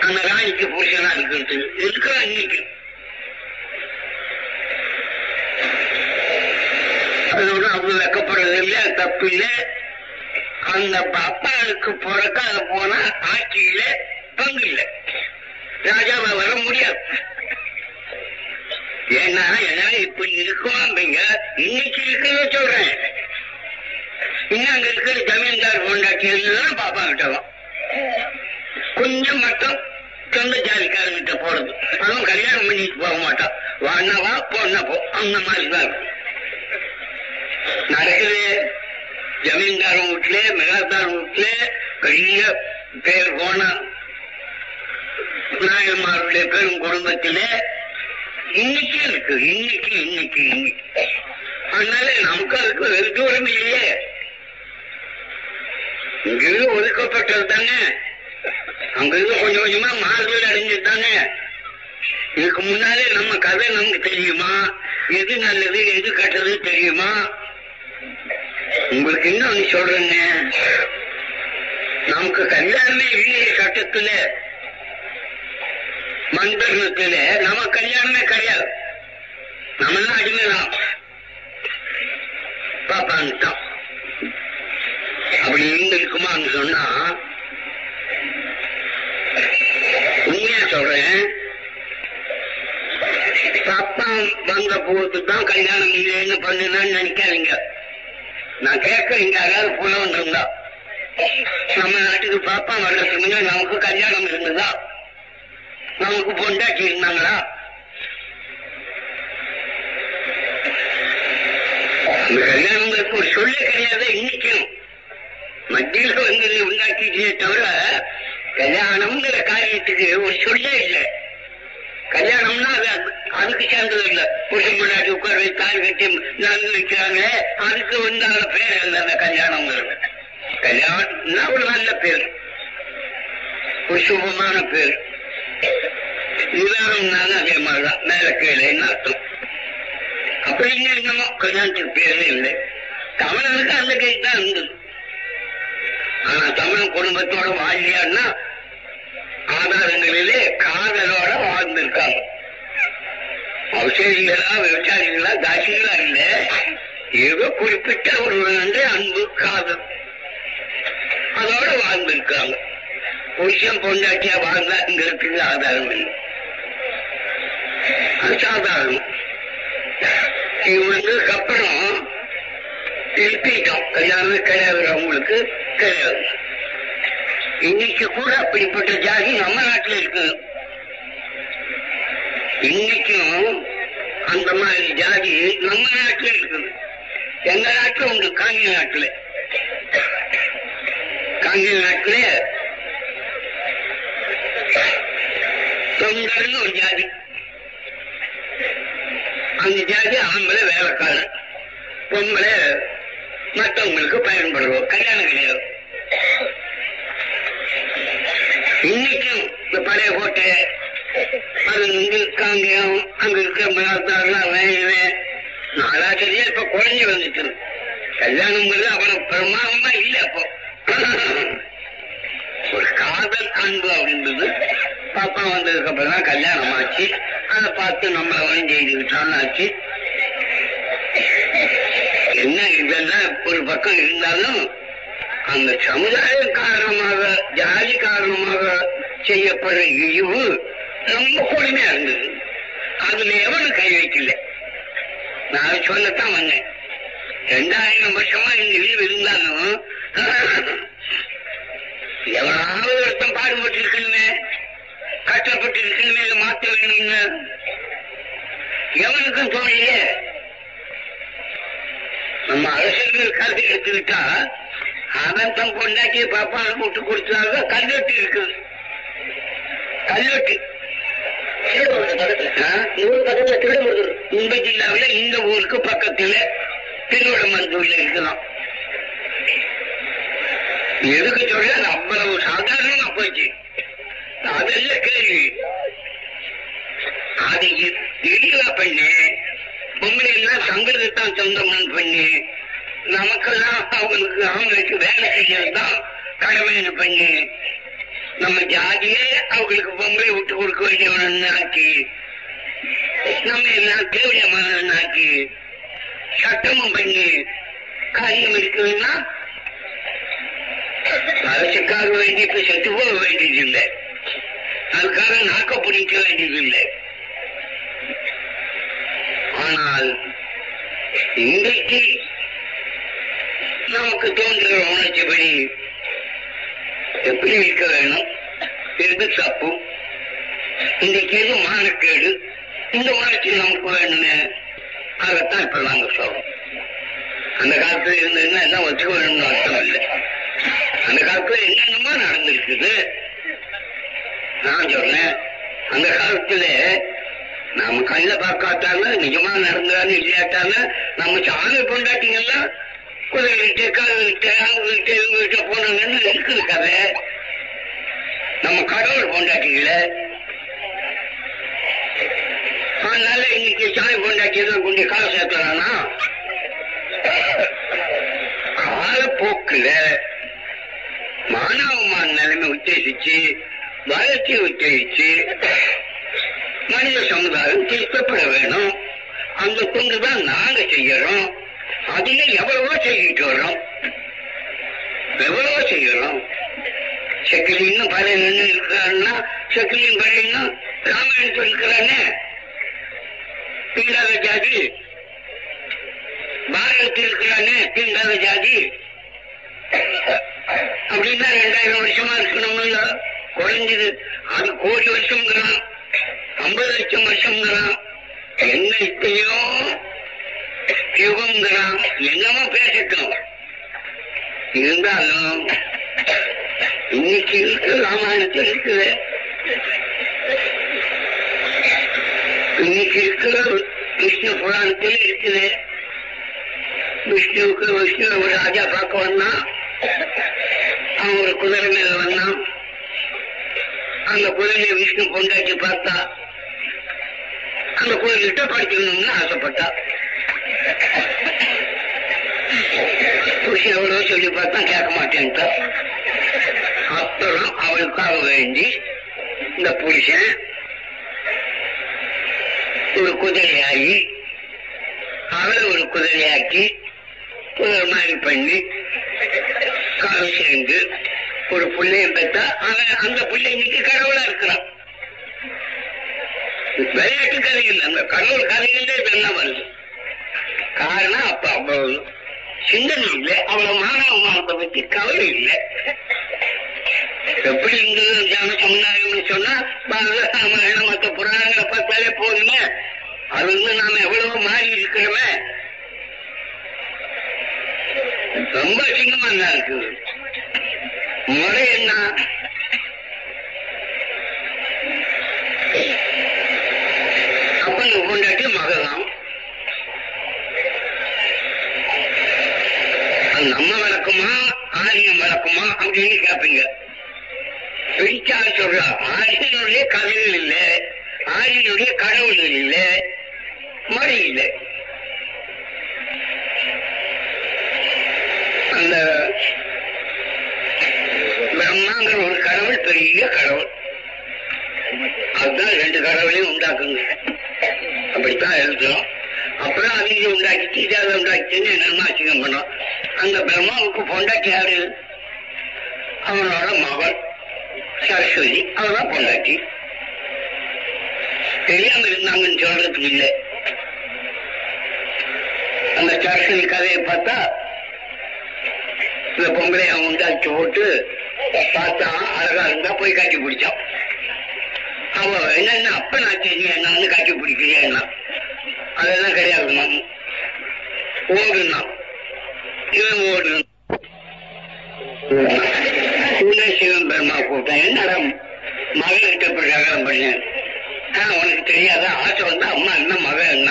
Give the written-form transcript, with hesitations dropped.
அந்த ராணிக்கு புருஷனா இருக்கிறது இருக்கிறோம் இன்னைக்கு. அதோட அவங்க வெக்கப்படுறது இல்லை, தப்பு இல்லை. அந்த அப்பாவுக்கு பிறக்காத போனா ஆட்சியில பங்கு இல்லை, ராஜாவை வர முடியாது. ஏன்னா என்னால இப்படி இருக்குவாங்க இன்னைக்கு இருக்கிறத சொல்றேன். இன்னும் அங்க இருக்கிற ஜமீன்தார் கொண்டாட்டி எல்லாம் பாப்பா கிட்டவும் கொஞ்சம் மட்டும் சொந்த ஜாதிக்காரங்கிட்ட போறது, அதுவும் கல்யாணம் பண்ணிட்டு போக மாட்டான். வாண்ணவா பொண்ணா போ, அந்த மாதிரிதான் இருக்கும் நடக்குது. ஜமீன்தார் வீட்டுல மெகாதார் வீட்டுல பெரிய பேர் போன நாயன்மாருடைய பெரும் குடும்பத்தில இன்னைக்கு இருக்கு. இன்னைக்கு அதனால நமக்கு அதுக்கு வெகு தூரம் இல்லையே, இங்கிருந்து ஒதுக்கப்பட்டது தானே, அங்கிருந்து கொஞ்சம் கொஞ்சமா மாறுதல் அடைஞ்சிருந்தானே. இதுக்கு முன்னாலே நம்ம கதை நமக்கு தெரியுமா, எது நல்லது எது கெட்டது தெரியுமா? உங்களுக்கு இன்னொன்னு சொல்றேங்க, நமக்கு கல்யாணமே இல்லையே சட்டத்துல, மந்திரத்துல நம்ம கல்யாணமே கிடையாது. நம்ம எல்லாம் அடிமைதான் பாப்பான்ட்டான். அப்படி இருந்திருக்குமான்னு சொன்னா உண்மையா சொல்றேன். பாப்பா வந்த போதுதான் கல்யாணம் இல்லைன்னு பண்ணுனான்னு நினைக்காதீங்க. நான் கேட்க இங்க யாராவது புலவன் இருந்தா, நம்ம நாட்டுக்கு பாப்பா வர்றதுக்கு முன்னாடி நமக்கு கல்யாணம் இருந்ததா, நமக்கு பொண்டாட்டி இருந்தாங்களா? இந்த கல்யாணங்களுக்கு ஒரு சொல்லே கிடையாது. இன்னைக்கும் மத்தியில வந்து உண்டாக்கிட்டே தவிர கல்யாணம்ங்கிற காரியத்துக்கு ஒரு சொல்லே இல்லை. கல்யாணம்னா அதுக்கு சேர்ந்தது இல்ல. புருஷன் முன்னாடி உட்கார வை, தாய் கட்டி நடந்து வைக்கிறாங்க, அதுக்கு உண்டான பேர் இல்லை அந்த கல்யாணம்ங்கிறது. கல்யாணம்னா ஒரு நல்ல பேர், ஒரு சுபமான பேர். நிதானம்னாலும் அதே மாதிரிதான், மேல கீழேன்னு அர்த்தம். அப்படின்னு என்னமோ கல்யாணத்துக்கு பேரே இல்லை. தமிழனுக்கு அந்த கை தான் இருந்தது. ஆனா தமிழ் குடும்பத்தோட வாழ்க்கையான்னா ஆதாரங்களிலே காதலோட வாழ்ந்திருக்காங்க. அவசரிகளா விவசாயிகளா தாசிகளா இல்ல, ஏதோ குறிப்பிட்ட ஒரு அன்பு காதல் அதோட வாழ்ந்திருக்காங்க. புருஷன் பொண்டாட்டியா வாழ்ந்தாங்கிறதுக்கு ஆதாரம் இல்லை, அது சாதாரணம். இவங்களுக்கு அப்புறம் திருப்பிட்டோம், கல்யாணமே கிடையாது, அவங்களுக்கு கிடையாது. இன்னைக்கு கூட அப்படிப்பட்ட ஜாதி நம்ம நாட்டில் இருக்கு. இன்னைக்கும் அந்த மாதிரி ஜாதி நம்ம நாட்டில் இருக்குது. எங்க நாட்டில் உண்டு, காங்கிய நாட்டில். காங்கிய நாட்டில் தொண்டர்னு ஒரு ஜாதி, அந்த ஜாதி ஆம்பளை வேலைக்காரன், பொம்பளை மற்றவங்களுக்கு பயன்படுவோம், கல்யாணம் கிடையாது. இன்னைக்கும் இந்த பழைய கோட்டை அது வந்து காங்கியம் அங்க இருக்க நாலாச்சரியா இப்ப குறைஞ்சி வந்துட்டு கல்யாணம் அவனுக்கு பிரமாதமா இல்லை. அப்போ ஒரு காதல் அன்பு அப்படின்றது பாப்பா வந்ததுக்கு அப்புறம் தான் கல்யாணம் ஆச்சு. அதை பார்த்து நம்மள அவன் செய்துக்கிட்டான்னு ஆச்சு. என்ன இதெல்லாம் ஒரு பக்கம் இருந்தாலும் அந்த சமுதாயம் காரணமாக ஜாதி காரணமாக செய்யப்படுற இழிவு ரொம்ப கொடுமையா இருந்தது. அதுல எவனும் கை வைக்கல. நான் சொல்லத்தான் வந்தேன், 2000 வருஷமா இந்த இழிவு இருந்தாலும் எவனாவது ஒருத்தம் பாடுபட்டு இருக்கணுமே, கஷ்டப்பட்டு இருக்கணுமே, இதை மாற்ற வேணும்னு எவனுக்கும் தோணியே. நம்ம அரசர்கள் கல்வி எடுத்துக்கிட்டா அவன் தம் கொண்டாக்கி பாப்பாவை விட்டு கொடுத்தாங்க. கல்வெட்டு இருக்குது, கல்வெட்டு இந்த ஜில்லாவில் இந்த ஊருக்கு பக்கத்துல திருவிடமருத்தூர்ல இருக்கலாம். எதுக்கு சொல்ல அவ்வளவு சாதாரணமா போச்சு. அதெல்லாம் கேள்வி. அது தெளிவா பண்ணி பொம்பளை எல்லாம் சங்கத்துத்தான் சொந்தம் பண்ணி நமக்கெல்லாம் அவங்களுக்கு வேலை செய்யறதுதான் கடமைன்னு பண்ணி நம்ம ஜாதியே அவங்களுக்கு வேண்டியவன் ஆக்கி நம்ம எல்லாம் தேவையமான ஆக்கி சட்டமும் பண்ணி காரியம் இருக்குதுன்னா அரசுக்காக வேண்டி இப்ப செத்து போக வேண்டியதில்லை, அதுக்காக நாக்க பிடிக்க வேண்டியதில்லை. ஆனால் இன்றைக்கு நமக்கு தோன்றுகிற உணர்ச்சிப்படி எப்படி இருக்க வேணும், எது தப்பு, இன்றைக்கு எது மானக்கேடு, இந்த உணர்ச்சி நமக்கு வேணும்னு அதைத்தான் இப்ப நாங்க சொல்றோம். அந்த காலத்துல இருந்ததுன்னா எல்லாம் வச்சுக்க வேணும்னு அர்த்தம் இல்லை. அந்த காலத்துல என்னென்னமா நடந்திருக்குது. நான் சொன்னேன், அந்த காலத்துல நாம கண்ணில பார்க்காட்டாங்க நிஜமா நடந்தான்னு இல்லையாட்டாங்க நம்ம சாமி கொண்டாட்டிங்கெல்லாம் குதிரைகிட்ட காதுகிட்ட அவங்ககிட்ட இவங்ககிட்ட போனாங்கன்னு இருக்குது கதை. நம்ம கடவுள் கொண்டாட்டிக்கல. அதனால இன்னைக்கு சாமி கொண்டாட்டியெல்லாம் கொண்டு கால சேர்த்துறானா காலப்போக்குல மானவமான நிலைமை உத்தேசிச்சு வளர்ச்சியை உத்தேசிச்சு மனித சமுதாயம் திருத்தப்பட வேணும். அந்த கொண்டுதான் நாங்க செய்யறோம். அதில எவ்வளவோ செய்யிட்டு வர்றோம், எவ்வளவோ செய்யறோம். செக்கிலின்னு பழைய நின்று இருக்கிறான்னா செக்கிலின் பழையன்னா ராமாயணத்தில் இருக்கிறானே தீண்டாத ஜாதி, பாரதத்தில் இருக்கிறானே தீண்டாத ஜாதி. அப்படின்னா 2000 வருஷமா இருக்கணும்ல, குறைஞ்சது அது கோடி வருஷம்ங்கிறான், 50 லட்சம் வருஷம்ங்கிறான், என்ன இத்தையோ யுகம்ங்கிறான், என்னமோ பேசட்டும். இருந்தாலும் இன்னைக்கு இருக்கு ராமாயணத்தில் இருக்குது, இன்னைக்கு இருக்கிற விஷ்ணு புராணத்தில் இருக்குது. விஷ்ணு ஒரு ராஜா பார்க்க வந்தான், அவன் ஒரு குதிரை மேல வந்தான். அந்த குதிரையை விஷ்ணு பொண்டாட்டி பார்த்தா, அந்த குதிரைகிட்ட படிச்சுக்கணும்னு ஆசைப்பட்டா. புருஷன் எவ்வளவு சொல்லி பார்த்தா கேட்க மாட்டேன்ட்டா. அப்புறம் அவளுக்காக வேண்டி இந்த புருஷன் ஒரு குதிரையாகி அவளை ஒரு குதிரையாக்கி குதிரை மாதிரி பண்ணி கால் சேர்ந்து ஒரு பிள்ளைய பெற்றா. அவன் அந்த பிள்ளை இன்னைக்கு கடவுளா இருக்கிறான். விளையாட்டு கதைகள், அந்த கடவுள் கதைகளே இதெல்லாம் வருது. காரணம் அப்ப அவ்வளவு சிந்தனை இல்லை, அவ்வளவு மானவமானத்தை பற்றி கவலை இல்லை. எப்படி இருந்தது ஜன சமுதாயம்னு சொன்னா ராமாயணம் மற்ற புராணங்களை பார்த்தாலே போதுமே. அது நாம எவ்வளவு மாறி இருக்கிறோமே, ரொம்ப அசிங்கமா தான் இருக்குது. முறை என்ன, அப்பனுக்கு கொண்டாட்டி மகதான் நம்ம வழக்கமா ஆரியம் வழக்கமா அப்படின்னு கேட்பீங்க. பிடிச்சால சொல்ற ஆரியனுடைய கதைகள் இல்லை, ஆரியனுடைய கடவுள்கள் இல்லை, மொழி இல்லை. அந்த பிரம்மாங்கிற ஒரு கடவுள் பெரிய கடவுள், அதுதான் 2 கடவுளையும் உண்டாக்குங்க. அப்படித்தான் எழுதுறோம். அப்புறம் அவங்க உண்டாக்கிச்சு இதை உண்டாக்கிச்சுன்னு என்னென்ன அசிங்கம் பண்ணோம். அந்த பிரம்மாவுக்கு பொண்டாட்டி யாரு? அவனோட மகள் சரஸ்வதி, அவதான் பொண்டாட்டி. தெரியாம இருந்தாங்கன்னு சொல்றதுக்கு இல்லை. அந்த சரஸ்வதி கதையை பார்த்தா இந்த பொம்பளை அவன் உண்டாக்கி போட்டு பார்த்தா அழகா இருந்தா போய் காட்சி பிடிச்சான். அவ என்னன்னா அப்ப நான் தெரியும் என்ன காட்சி பிடிக்கிறியா என்ன, அதெல்லாம் கிடையாது. நான் ஓடுனான், இவன் ஓடுனான். சிவன் பெருமா கூப்பிட்டேன், என்னடா மகன் கிட்ட போய் கல்யாணம் பண்ணேன். உனக்கு தெரியாத ஆசை வந்தா அம்மா என்ன மகன் என்ன